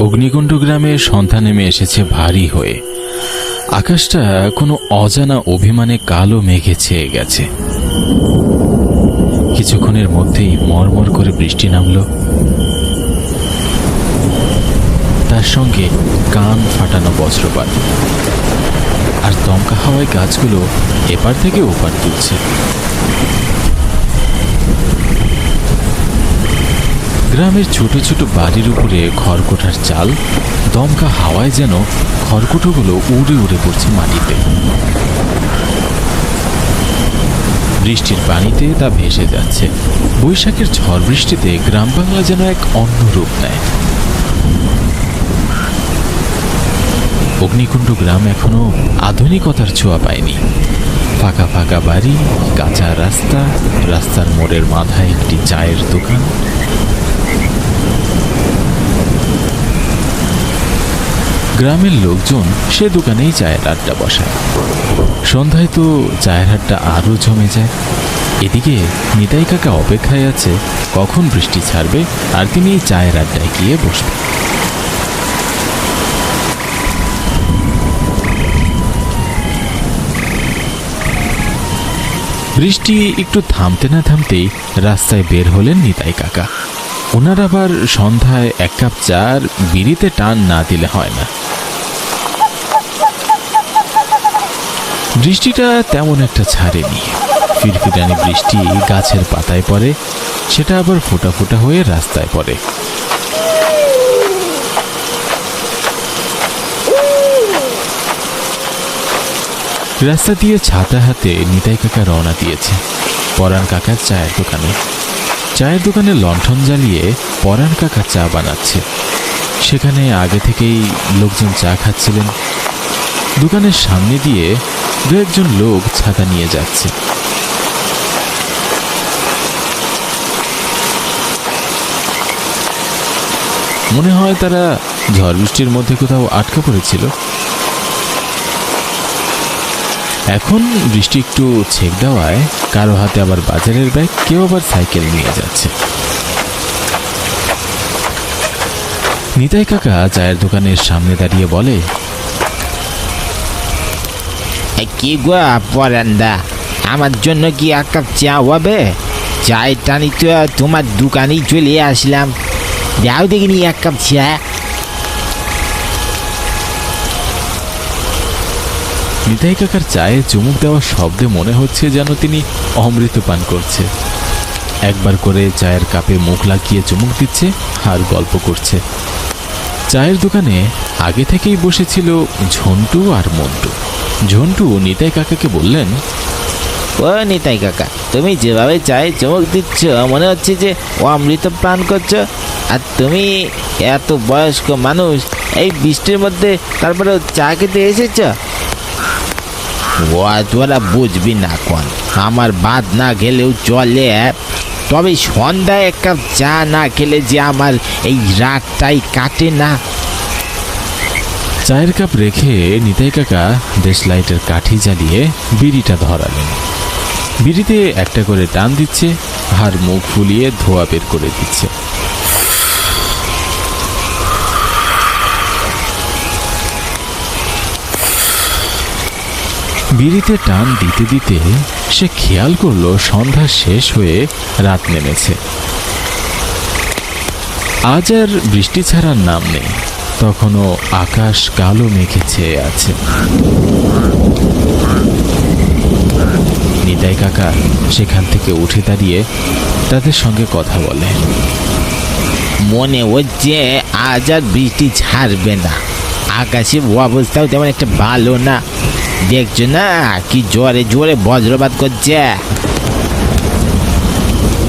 অগ্নিকুণ্ড গ্রামে সন্ধ্যা নেমে এসেছে ভারী হয়ে। আকাশটা কোনো অজানা অভিমানে কালো মেঘে ছেয়ে গেছে। কিছুক্ষণের মধ্যেই মরমর করে বৃষ্টি নামল, তার সঙ্গে কান ফাটানো বজ্রপাত, আর দমকা হাওয়ায় গাছগুলো এপার থেকে ওপার তুলছে। গ্রামের ছোট ছোট বাড়ির উপরে খড়কুটার চাল দমকা হাওয়ায় যেন খড়কুটোগুলো উড়ে উড়ে পড়ছে মাটিতে। বৃষ্টির পানিতে তা ভেসে যাচ্ছে। বৈশাখের ঝড় বৃষ্টিতে গ্রাম বাংলা যেন এক অন্য রূপ নেয়। অগ্নিকুণ্ড গ্রাম এখনো আধুনিকতার ছোঁয়া পায়নি। ফাঁকা ফাঁকা বাড়ি, কাঁচা রাস্তা, রাস্তার মোড়ের মাথায় একটি চায়ের দোকান। গ্রামের লোকজন সে দোকানেই চায়ের আড্ডা বসায়। সন্ধ্যায় তো চায়ের আড্ডা আরো জমে যায়। এদিকে নিতাই কাকা অপেক্ষায় আছে কখন বৃষ্টি ছাড়বে আর তিনি এই চায়ের আড্ডায় গিয়ে বসবেন। বৃষ্টি একটু থামতে না থামতেই রাস্তায় বের হলেন নিতাই কাকা। ওনার আবার সন্ধ্যায় এক কাপ চার বিড়িতে টান না দিলে হয় না। বৃষ্টিটা তেমন একটা ছাড়েনি। ফিরফিরানি বৃষ্টি গাছের পাতায় পড়ে, সেটা আবার ফোঁটা ফোঁটা হয়ে রাস্তায় পড়ে। রাস্তা দিয়ে ছাতা হাতে নিতাই কাকা রওনা দিয়েছে পরাণ কাকার চায়ের দোকানে। চায়ের দোকানে লণ্ঠন জ্বালিয়ে পরাণ কাকা চা বানাচ্ছে। সেখানে আগে থেকেই লোকজন চা খাচ্ছিলেন। দোকানের সামনে দিয়ে দু একজন লোক ছাতা নিয়ে যাচ্ছে। মনে হয় তারা ঝড় বৃষ্টির মধ্যে কোথাও আটকা পড়েছিল। এখন বৃষ্টি একটু ছেক দেওয়ায় কারো হাতে আবার বাজারের ব্যাগ, কেউ আবার সাইকেল নিয়ে যাচ্ছে। নিতাই কাকা চায়ের দোকানের সামনে দাঁড়িয়ে বলে, কি গো পরান্দা, আমার জন্য কি এক কাপ চা হবে? চায়ের টানি তো তোমার দোকানেই চলে আসলাম, দাও দেখিনি এক কাপ চা। নিতাই কাকার চায়ে চুমুক দেওয়ার শব্দে মনে হচ্ছে যেন তিনি অমৃত পান করছে। একবার করে চায়ের কাপে মুখ লাগিয়ে চুমুক দিচ্ছে আর গল্প করছে। চায়ের দোকানে আগে থেকেই বসেছিল ঝন্টু আর মন্টু। ঝন্টু নিতাই কাকাকে বললেন, ও নিতাই কাকা, তুমি যেভাবে চায়ে চমক দিচ্ছ মনে হচ্ছে যে অমৃত পান করছো। আর তুমি এত বয়স্ক মানুষ, এই বৃষ্টির মধ্যে তারপরে চা খেতে এসেছ? ও তোরা বুঝবি না কোন, আমার ভাত না খেলেও চলে, তবে সন্ধ্যায় এক কাপ চা না খেলে যে আমার এই রাতটাই কাটে না। চায়ের কাপ রেখে নিতাই কাকা দেশলাইটের কাঠি জ্বালিয়ে বিড়িটা ধরালেন। বিড়িতে একটা করে টান দিচ্ছে আর মুখ ফুলিয়ে ধোয়া বের করে দিচ্ছে। বিড়িতে টান দিতে দিতে সে খেয়াল করলো সন্ধ্যা শেষ হয়ে রাত নেমেছে। আজ আর বৃষ্টি ছাড়ার নাম নেই, তখনও আকাশ কালো মেঘে ছেয়ে আছে। নিতাই কাকা সেখান থেকে উঠে দাঁড়িয়ে তাদের সঙ্গে কথা বলে। মনে হচ্ছে আজ আর বৃষ্টি ছাড়বে না, আকাশের অবস্থাও তেমন একটা ভালো না, দেখছো না কি জোরে জোরে বজ্রপাত করছে।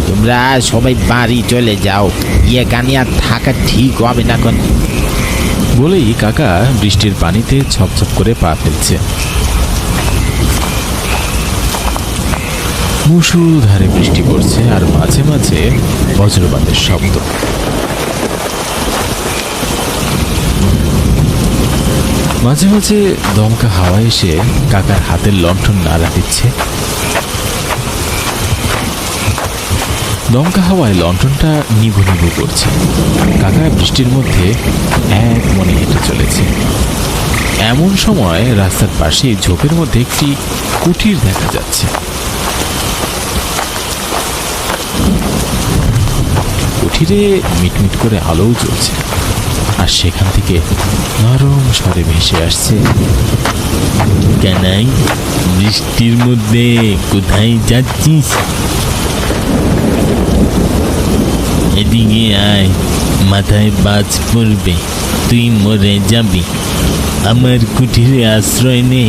তোমরা সবাই বাড়ি চলে যাও, এখানে আর থাকা ঠিক হবে না এখন। বলেই কাকা বৃষ্টির পানিতে ছপছপ করে পা ফেলছে। মুষলধারে বৃষ্টি পড়ছে আর মাঝে মাঝে বজ্রপাতের শব্দ। মাঝে মাঝে দমকা হাওয়া এসে কাকার হাতের লণ্ঠন নাড়া দিচ্ছে। দমকা হাওয়ায় লণ্ঠনটা নিভু নিভু করছে। কাকা বৃষ্টির মধ্যে এক মনে হেঁটে চলেছে। এমন সময় রাস্তার পাশে ঝোপের মধ্যে একটি কুটির দেখা যাচ্ছে। কুঠিরে মিটমিট করে আলোও জ্বলছে, আর সেখান থেকে নরম স্বরে ভেসে আসছে, কানাই, বৃষ্টির মধ্যে কোথায় যাচ্ছিস? এদিকে আয়, মাথায় বাজ পড়বে, তুই মরে যাবি, আমার কুঠিরে আশ্রয় নে।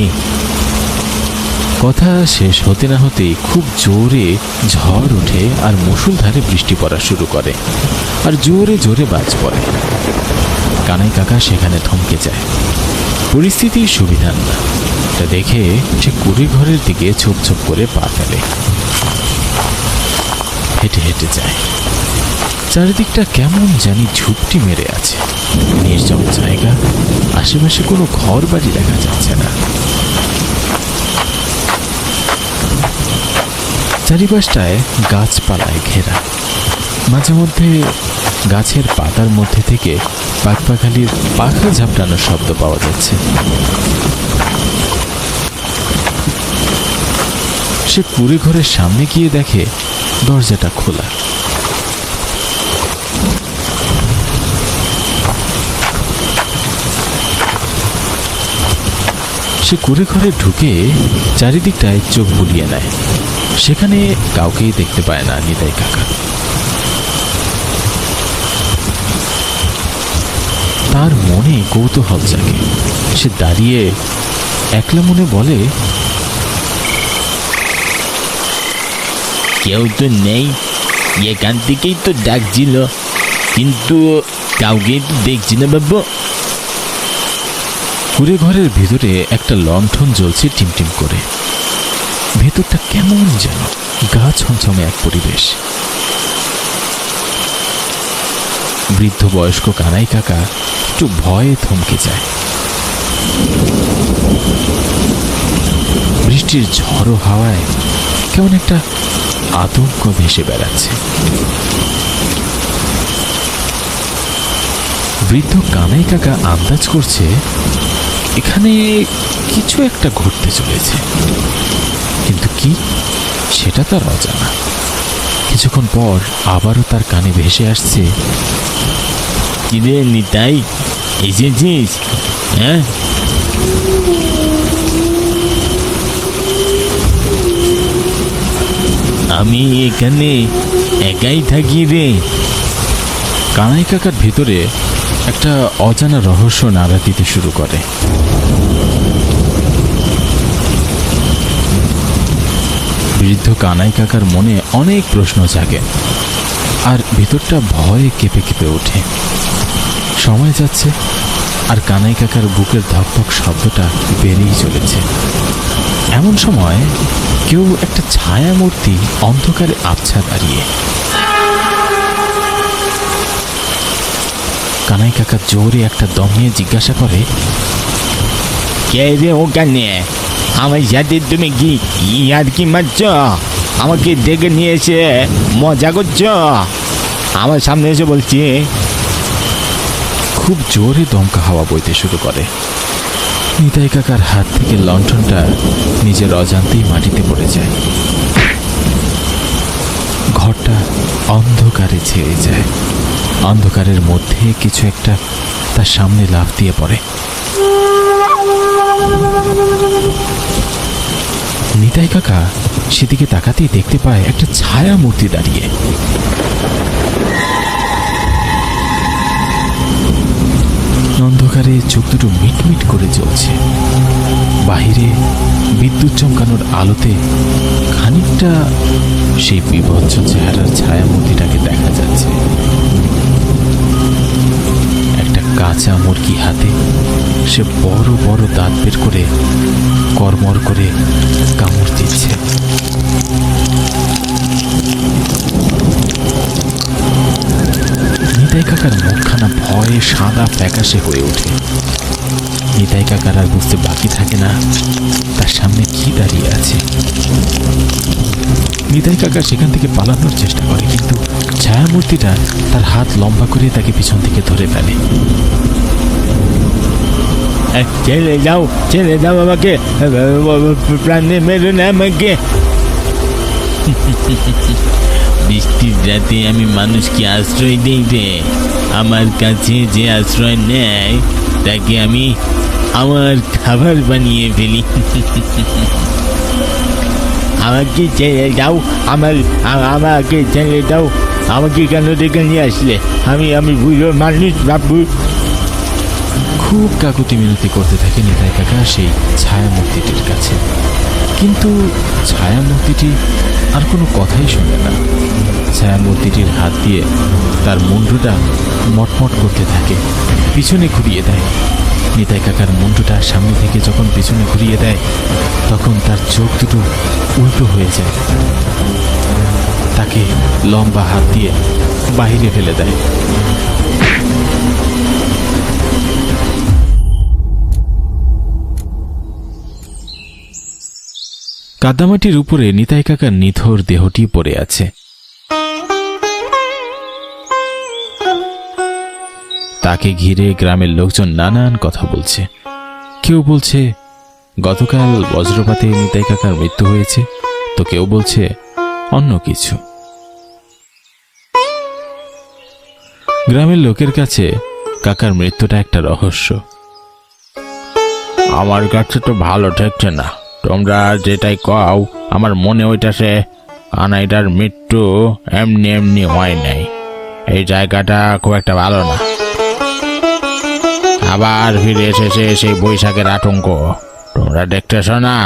কথা শেষ হতে না হতেই খুব জোরে ঝড় ওঠে আর মুষলধারে বৃষ্টি পড়া শুরু করে, আর জোরে জোরে বাজ পড়ে। কানাই কাকা সেখানে থমকে যায়। পরিস্থিতি সুবিধার না, তা দেখে সে কুড়ি ঘরের দিকে ছোপ ছোপ করে পা ফেলে, হেঁটে হেঁটে যায়। চারিদিকটা কেমন জানি ঝুপটি মেরে আছে, নির্জন জায়গা, আশেপাশে কোনো ঘর বাড়ি দেখা যাচ্ছে না। চারিপাশটায় গাছপালায় ঘেরা, মাঝে মধ্যে গাছের পাতার মধ্যে থেকে পাখপাখালির পাখা ঝাপটানোর শব্দ পাওয়া যাচ্ছে। সে কুড়ে ঘরের সামনে গিয়ে দেখে দরজাটা খোলা। সে কুড়ে ঘরে ঢুকে চারিদিকটায় চোখ বুলিয়ে নেয়। সেখানে কাউকেই দেখতে পায় না নিতাই কাকা। তার মনে কৌতূহল জাগে। সে দাঁড়িয়ে একলা মনে বলে, কেউ তো নেই, এখান থেকেই তো ডাকছিল, কিন্তু কাউকে তো দেখছি না বাবু। কুড়ে ঘরের ভিতরে একটা লণ্ঠন জ্বলছে টিমটিম করে। ভেতরটা কেমন যেন গা ছমছমে এক পরিবেশ। বৃদ্ধ বয়স্ক কানাই কাকা একটু ভয়ে থমকে যায়। বৃষ্টির ঝড়ো হাওয়ায় কেমন একটা আতঙ্ক ভেসে বেড়াচ্ছে। বৃদ্ধ কানাই কাকা আন্দাজ করছে এখানে কিছু একটা ঘটতে চলেছে, কিন্তু কি সেটা তার অজানা। কিছুক্ষণ পর আবারও তার কানে ভেসে আসছে, কিরে নিতাই, এসেছিস? হ্যাঁ, আমি এখানে একাই থাকি রে। কানাই কাকার ভিতরে একটা অজানা রহস্য নাড়া দিতে শুরু করে। বৃদ্ধ কানাই কাকার মনে অনেক প্রশ্ন জাগে, আর ভিতরটা ভয়ে কেঁপে কেঁপে ওঠে। সময় যাচ্ছে, আর কানাই কাকার বুকের ধকধক শব্দটা বেড়েই চলেছে। এমন সময় কেউ একটা ছায়া মূর্তি অন্ধকারে আবছা দাঁড়িয়ে। কানাই কাকা জোরে একটা দম নিয়ে জিজ্ঞাসা করে, কে রে ওখানে? আমার সাথে তুমি কি ইয়ার কি মারছ? আমাকে ডেকে নিয়ে এসে মজা করছ? আমার সামনে এসে বলছি। খুব জোরে দমকা হাওয়া বইতে শুরু করে। নিতাই কাকার হাত থেকে লণ্ঠনটা নিজের অজান্তেই মাটিতে পড়ে যায়। ঘরটা অন্ধকারে ছেয়ে যায়। অন্ধকারের মধ্যে কিছু একটা তার সামনে লাফ দিয়ে পড়ে। নিতাই কাকা সেদিকে তাকাতেই দেখতে পায় একটা ছায়া মূর্তি দাঁড়িয়ে। অন্ধকারে চোখ দুটো মিটমিট করে জ্বলছে। বাহিরে বিদ্যুৎ চমকানোর আলোতে খানিকটা সেই বিভৎস চেহারার ছায়া মূর্তিটাকে দেখা যাচ্ছে। একটা কাঁচা মুরগি হাতে সে বড় বড় দাঁত বের করে কর্মর করে কামড় দিচ্ছে। নিতাই কাকার মুখখানা ভয়ে সাদা ফ্যাকাশে হয়ে ওঠে। নিতাই কাকার আর বুঝতে বাকি থাকে না তার সামনে কি দাঁড়িয়ে আছে। নিতাই কাকা সেখান থেকে পালানোর চেষ্টা করে, কিন্তু ছায়ামূর্তিটা তার হাত লম্বা করে তাকে পিছন থেকে ধরে ফেলে। ছেড়ে দাও আমাকে, প্রাণে মেরো না আমাকে। বৃষ্টির রাতে আমি মানুষকে আশ্রয় দিই রে। আমার কাছে যে আশ্রয় নেয় তাকে আমি আমার খাবার বানিয়ে ফেলি। আমাকে ছেড়ে দাও, আমাকে ছেড়ে দাও। আমাকে কেন ডেকে নিয়ে আসলে? আমি বুঝলো মানুষ বাবু। খুব কাকুতি মিনতি করতে থাকে নিতাই কাকা সেই ছায়ামূর্তিটির কাছে, কিন্তু ছায়ামূর্তিটি আর কোনো কথাই শোনে না। ছায়ামূর্তিটির হাত দিয়ে তার মুন্ডুটা মটমট করতে থাকে, পিছনে ঘুরিয়ে দেয়। নিতাই কাকার মুন্ডুটা সামনে থেকে যখন পিছনে ঘুরিয়ে দেয়, তখন তার চোখ দুটো উল্টো হয়ে যায়। তাকে লম্বা হাত দিয়ে বাহিরে ফেলে দেয়। কাদামাটির উপরে নিতাই কাকার নিথর দেহটি পড়ে আছে। তাকে ঘিরে গ্রামের লোকজন নানান কথা বলছে। কেউ বলছে গতকাল বজ্রপাতে নিতাই কাকার মৃত্যু হয়েছে, তো কেউ বলছে অন্য কিছু। গ্রামের লোকের কাছে কাকার মৃত্যুটা একটা রহস্য। আমার কাছে তো ভালো ঠেকছে না, তোমরা যেটাই কও আমার মনে হইতাছে কানাইটার মৃত্যু এমনি এমনি হয় নাই। এই জায়গাটা খুব একটা ভালো না। আবার ফিরে এসেছে সেই বৈশাখের আতঙ্ক। তোমরা দেখতেছ না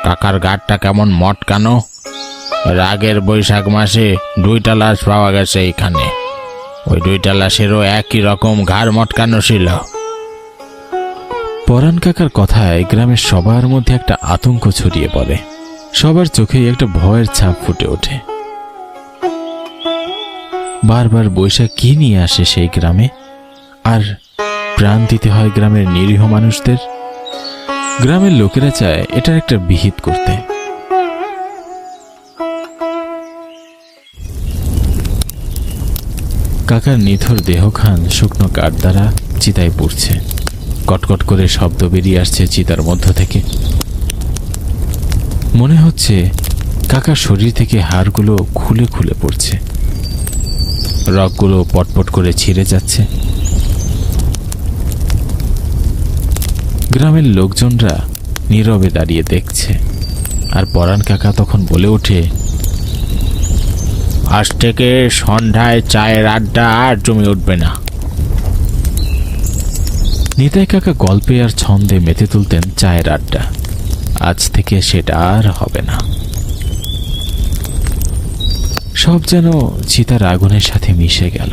কাকার গাড়টা কেমন মটকানো? এর আগের বৈশাখ মাসে 2টা লাশ পাওয়া গেছে এইখানে। ওই 2টা লাশেরও একই রকম ঘাড় মটকানো ছিল। পরাণ কাকার কথায় গ্রামের সবার মধ্যে একটা আতঙ্ক ছড়িয়ে পড়ে। সবার চোখেই একটা ভয়ের ছাপ ফুটে ওঠে। বারবার বৈশাখ কি নিয়ে আসে সেই গ্রামে, আর প্রাণ দিতে হয় গ্রামের নিরীহ মানুষদের। গ্রামের লোকেরা চায় এটার একটা বিহিত করতে। কাকার নিথর দেহখান শুকনো কাঠ দ্বারা চিতায় পুড়ছে। কটকট করে শব্দ বেরিয়ে আসছে চিতার মধ্য থেকে। মনে হচ্ছে কাকার শরীর থেকে হাড়গুলো খুলে খুলে পড়ছে, রগগুলো পটপট করে ছিঁড়ে যাচ্ছে। গ্রামের লোকজনরা নীরবে দাঁড়িয়ে দেখছে, আর পরাণ কাকা তখন বলে ওঠে, আজ থেকে সন্ধ্যায় চায়ের আড্ডা আর জমে উঠবে না। নিতাই কাকা গল্পে আর ছন্দে মেতে তুলতেন চায়ের আড্ডা। আজ থেকে সেটা আর হবে না। সব যেন চিতার আগুনের সাথে মিশে গেল।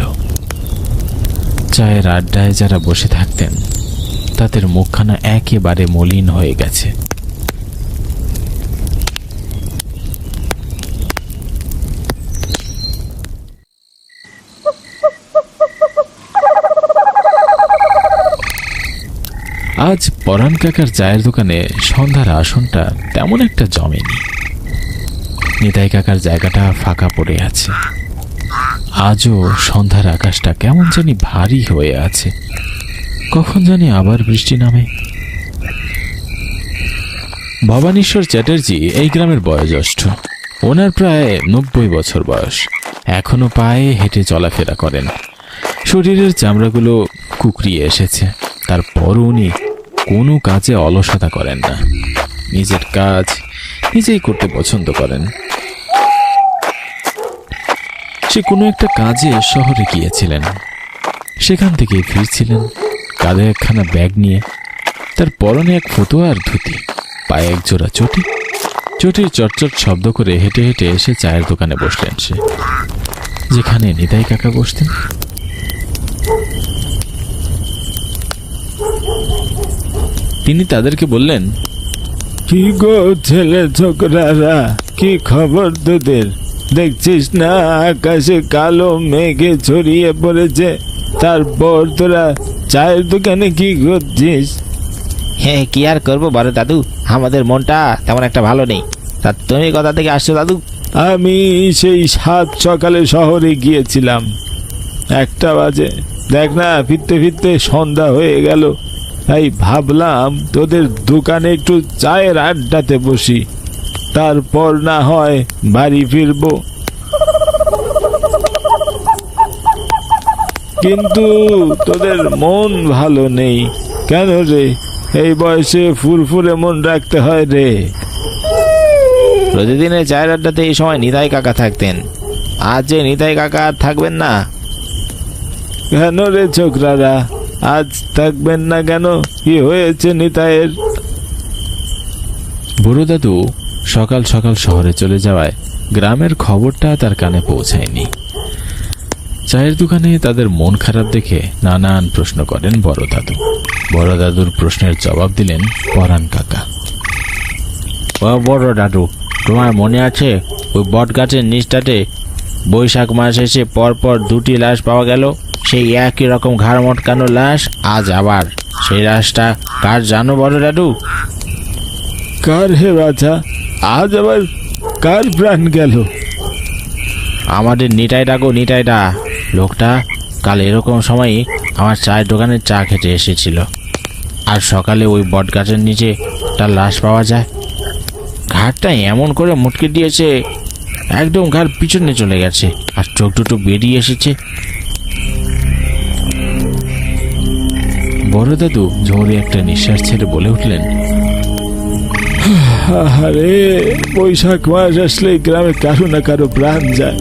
চায়ের আড্ডায় যারা বসে থাকতেন তাদের মুখখানা একেবারে মলিন হয়ে গেছে। আজ পরাণ কাকার চায়ের দোকানে সন্ধ্যার আসনটা তেমন একটা জমেনি। নিতাই কাকার জায়গাটা ফাঁকা পড়ে আছে। আজও সন্ধ্যার আকাশটা কেমন জানি ভারী হয়ে আছে। কখন জানি আবার বৃষ্টি নামে। ভবানীশ্বর চ্যাটার্জি এই গ্রামের বয়োজ্যেষ্ঠ। ওনার প্রায় 90 বছর বয়স। এখনো পায়ে হেঁটে চলাফেরা করেন। শরীরের চামড়াগুলো কুকড়িয়ে এসেছে। তারপরও উনি কোনো কাজে অলসতা করেন না। নিজের কাজ নিজেই করতে পছন্দ করেন। সে কোনো একটা কাজে শহরে গিয়েছিলেন, সেখান থেকেই ফিরছিলেন কাঁধে একখানা ব্যাগ নিয়ে। তার পরনে এক ফতুয়া আর ধুতি, পায়ে এক জোড়া চটি। চটির চটচট শব্দ করে হেঁটে হেঁটে এসে চায়ের দোকানে বসলেন সে, যেখানে নিতাই কাকা বসতেন। তিনি তাদেরকে বললেন, কি গো ছেলে ছোকরারা, কি খবর তোদের? দেখছিস না আকাশে কালো মেঘে ছড়িয়ে পড়েছে, তারপর তোরা চায়ের দোকানে কি করছিস? হ্যাঁ, কি আর করবো বড় দাদু, আমাদের মনটা তেমন একটা ভালো নেই। তা তুমি কোথা থেকে আসছো দাদু? আমি সেই 7 সকালে শহরে গিয়েছিলাম, 1টা বাজে। দেখ না, ফিরতে ফিরতে সন্ধ্যা হয়ে গেল। তাই ভাবলাম তোদের দোকানে একটু চায়ের আড্ডাতে বসি, তারপর না হয় বাড়ি ফিরবো। কিন্তু তোদের মন ভালো নেই কেন রে? এই বয়সে ফুরফুরে মন রাখতে হয় রে। প্রতিদিনের চায়ের আড্ডাতে এই সময় নিতাই কাকা থাকতেন, আজ যে নিতাই কাকা আর থাকবেন না। কেন রে ছোকরারা, আজ থাকবেন না কেন? কি হয়েছে নিতাইয়ের? বুড়ো দাদু সকাল সকাল শহরে চলে যাওয়ায় গ্রামের খবরটা তার কানে পৌঁছায়নি। চায়ের দোকানে তাদের মন খারাপ দেখে নানান প্রশ্ন করেন বড় দাদু। বড় দাদুর প্রশ্নের জবাব দিলেন পরাণ কাকা। ও বড় দাদু, তোমার মনে আছে ওই বট গাছের নিচটাতে বৈশাখ মাস এসে পরপর 2টি লাশ পাওয়া গেল? সেই একই রকম ঘাড় মটকানো লাশ আজ আবার। সেই লাশটা কার জানো বড় দাদু? কার হে বাছা? আজ আবার কার প্রাণ গেল? আমাদের নিটাইটা গো, নিটাইটা। লোকটা কাল এরকম সময়ই আমার চায়ের দোকানে চা খেতে এসেছিল, আর সকালে ওই বট গাছের নিচে তার লাশ পাওয়া যায়। ঘাড়টা এমন করে মুটকে দিয়েছে, একদম ঘাড় পিছনে চলে গেছে, আর চোখ দুটো বেরিয়ে এসেছে। বড় দাদু জোরে একটা নিঃশ্বাস ছেড়ে বলে উঠলেন, আরে বৈশাখ মাস আসলে গ্রামে কারো না কারো প্রাণ যায়।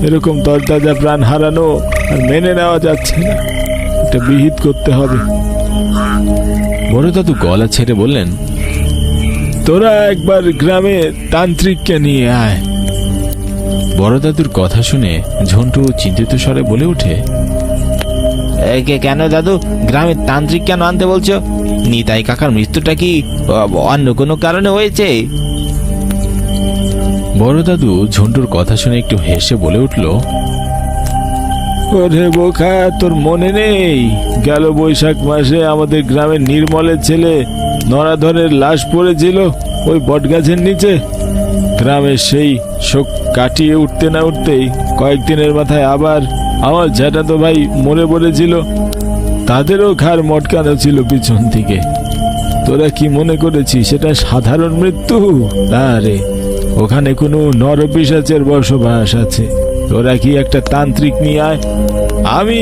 এরকম তরতাজা প্রাণ হারানো আর মেনে নেওয়া যাচ্ছে না, একটা বিহিত করতে হবে। বড় দাদু গলা ছেড়ে বললেন, তোরা একবার গ্রামে তান্ত্রিককে নিয়ে আয়। বড় দাদুর কথা শুনে ঝন্টু চিন্তিত স্বরে বলে ওঠে, কেন দাদু, গ্রামের তান্ত্রিক কেন আনতে বলছো? নিতাই কাকার মৃত্যুটা কি অন্য কোনো কারণে হয়েছে? বড় দাদু ঝন্টুর কথা শুনে একটু হেসে বলে উঠল, ওরে বোকা, তোর মনে নেই গেল বৈশাখ মাসে আমাদের গ্রামের নির্মলের ছেলে নরাধরের লাশ পড়েছিল ওই বটগাছের নিচে? গ্রামের সেই শোক কাটিয়ে উঠতে না উঠতেই কয়েকদিনের মাথায় আবার আমার জ্যাঠাতো ভাই মরে পড়েছিল। তাদেরও ঘাড় মটকানো ছিল পিছন থেকে। তোরা কি মনে করেছিস সেটা সাধারণ মৃত্যু? না রে, ওখানে কোনো নরপিশাচের বসবাস আছে। তোরা কি একটা তান্ত্রিক নিয়ে আয়, আমি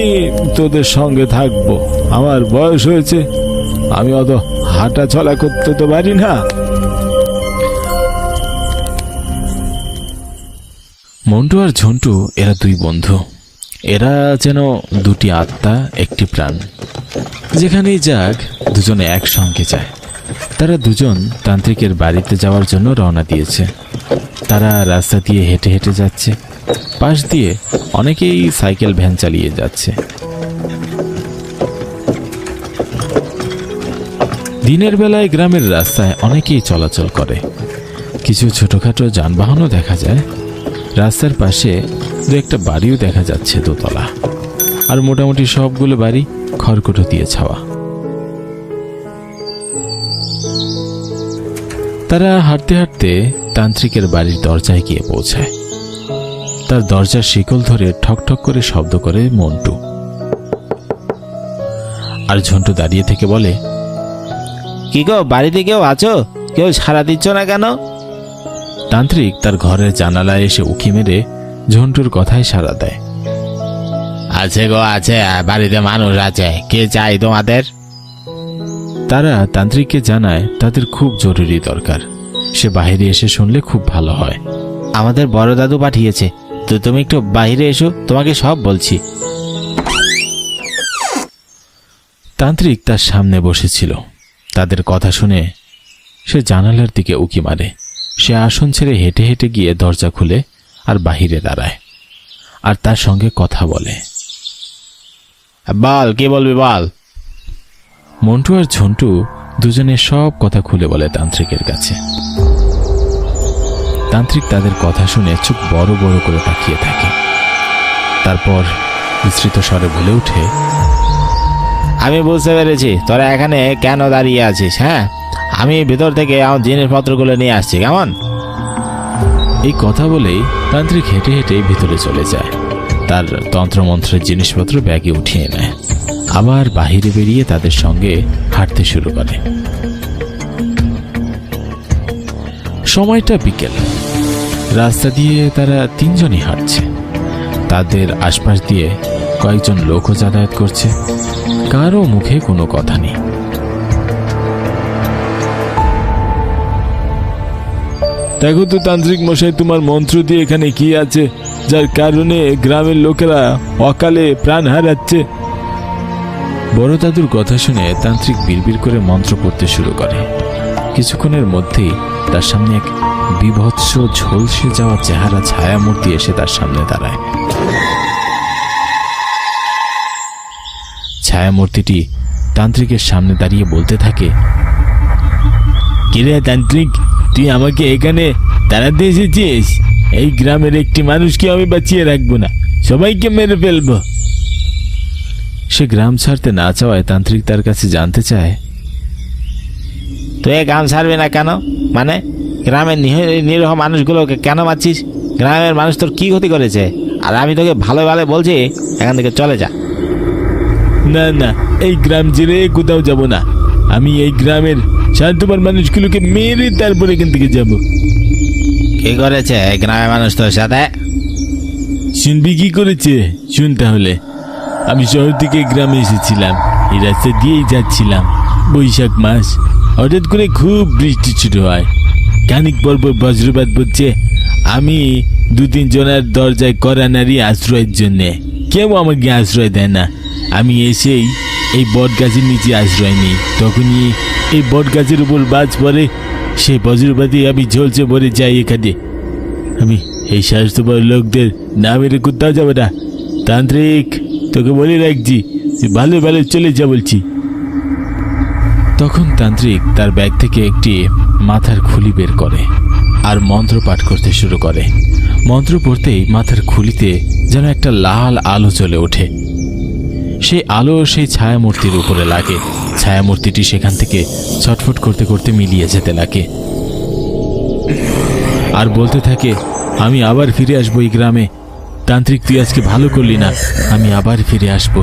তোদের সঙ্গে থাকবো। আমার বয়স হয়েছে, আমি অত হাঁটা চলা করতে তো পারি না। মন্টু আর ঝন্টু এরা দুই বন্ধু, এরা যেন দুটি আত্মা একটি প্রাণ। যেখানেই যাক দুজনে একসঙ্গে যায়। তারা দুজন তান্ত্রিকের বাড়িতে যাওয়ার জন্য রওনা দিয়েছে। তারা রাস্তা দিয়ে হেঁটে হেঁটে যাচ্ছে, পাশ দিয়ে অনেকেই সাইকেল ভ্যান চালিয়ে যাচ্ছে। দিনের বেলায় গ্রামের রাস্তায় অনেকেই চলাচল করে, কিছু ছোটখাটো যানবাহনও দেখা যায়। রাস্তার পাশে দু একটা বাড়িও দেখা যাচ্ছে, দোতলা, আর মোটামুটি সবগুলো বাড়ি খড়কুটো দিয়ে ছাওয়া। তারা হাঁটতে হাঁটতে তান্ত্রিকের বাড়ির দরজায় গিয়ে পৌঁছায়। তার দরজার শিকল ধরে ঠকঠক করে শব্দ করে মন্টু, আর ঝন্টু দাঁড়িয়ে থেকে বলে, কি গো, বাড়িতে কেউ আছো? কেউ সাড়া দিচ্ছ না কেন? তান্ত্রিক তার ঘরের জানালায় এসে উকি মেরে ঝন্টুর কথায় সাড়া দেয়। আছে গো, আছে, বাড়িতে মানুষ আছে। কে চাই তোমাদের? তারা তান্ত্রিককে জানায় তাদের খুব জরুরি দরকার, সে বাইরে এসে শুনলে খুব ভালো হয়। আমাদের বড় দাদু পাঠিয়েছে, তো তুমি একটু বাইরে এসো, তোমাকে সব বলছি। তান্ত্রিক তার সামনে বসেছিল। তাদের কথা শুনে সে জানালার দিকে উকি মারে। সে আসন ছেড়ে হেঁটে হেঁটে গিয়ে দরজা খুলে আর বাহিরে দাঁড়ায়, আর তার সঙ্গে কথা বলে। বল, কি বলবি বল। মন্টু আর ঝন্টু দুজনে সব কথা খুলে বলে তান্ত্রিকের কাছে। তান্ত্রিক তাদের কথা শুনে চোখ বড় বড় করে তাকিয়ে থাকে। তারপর বিস্তৃত স্বরে বলে ওঠে, আমি বুঝতে পেরেছি তোরা এখানে কেন দাঁড়িয়ে আছিস। হ্যাঁ, আমি ভিতর থেকে আমার জিনিসপত্রগুলো নিয়ে আসছি, কেমন? এই কথা বলেই তান্ত্রিক হেঁটে হেঁটে ভিতরে চলে যায়। তার তন্ত্রমন্ত্রের জিনিসপত্র ব্যাগে উঠিয়ে নেয়, আবার বাহিরে বেরিয়ে তাদের সঙ্গে হাঁটতে শুরু করে। সময়টা বিকেল। রাস্তা দিয়ে তারা তিনজনই হাঁটছে। তাদের আশপাশ দিয়ে কয়েকজন লোকও যাতায়াত করছে। কারো মুখে কোনো কথা নেই। দেখো তো তান্ত্রিক মশাই, তোমার মন্ত্র দিয়ে এখানে কি আছে যার কারণে গ্রামের লোকেরা অকালে প্রাণ হারাচ্ছে? বড় দাদুর কথা শুনে তান্ত্রিক বিড়বিড় করে মন্ত্র পড়তে শুরু করে। কিছুক্ষণের মধ্যেই তার সামনে এক বিভৎস ঝলসে যাওয়া চেহারা ছায়ামূর্তি এসে তার সামনে দাঁড়ায়। ছায়ামূর্তিটি তান্ত্রিকের সামনে দাঁড়িয়ে বলতে থাকে, কিরে তান্ত্রিক, তুই আমাকে এখানে তাড়াতে এসেছিস? এই গ্রামের একটি মানুষকে আমি বাঁচিয়ে রাখবো না, সবাইকে মেরে ফেলবো। সে গ্রাম ছাড়তে না চাওয়ায় তান্ত্রিক তার কাছে জানতে চায়, তুই এই গ্রাম ছাড়বি না কেন? মানে গ্রামের নিরীহ মানুষগুলোকে কেন মারছিস? গ্রামের মানুষ তোর কি ক্ষতি করেছে? আর আমি তোকে ভালো ভালো বলছি, এখান থেকে চলে যা। না না, এই গ্রাম ছেড়ে কোথাও যাব না। আমি এই গ্রামের শান্তমান মানুষগুলোকে মেরে তারপর এখান থেকে যাব। কি করেছে এই গ্রামের মানুষ তোর সাথে? শুনবি কি করেছে? শুন তাহলে। আমি শহর থেকে গ্রামে এসেছিলাম, এই রাস্তা দিয়েই যাচ্ছিলাম। বৈশাখ মাস, হঠাৎ করে খুব বৃষ্টি শুরু হয়। খানিক পর পর বজ্রপাত পড়ছে। আমি 2-3 জনের দরজায় কড়া নাড়ি আশ্রয়ের জন্যে, কেউ আমাকে আশ্রয় দেয় না। আমি এসেই এই বট গাছের নিচে আশ্রয় নিই। তখনই এই বট গাছের উপর বাজ পড়ে, সেই বজ্রপাতে আমি ঝলসে পড়ে যাই এখানে। আমি এই স্বাস্থ্যবান লোকদের না মেরে কোথাও যাবো না। তান্ত্রিক, তোকে বলে রাখছি, তুই ভালো ভালো চলে যা বলছি। তখন তান্ত্রিক তার ব্যাগ থেকে একটি মাথার খুলি বের করে আর মন্ত্র পাঠ করতে শুরু করে। মন্ত্র পড়তেই মাথার খুলিতে যেন একটা লাল আলো জ্বলে ওঠে। সেই আলো সেই ছায়ামূর্তির উপরে লাগে। ছায়ামূর্তিটি সেখান থেকে ছটফট করতে করতে মিলিয়ে যেতে লাগে আর বলতে থাকে, আমি আবার ফিরে আসবো এই গ্রামে। তান্ত্রিক, তুই আজকে ভালো করলি না, আমি আবার ফিরে আসবো।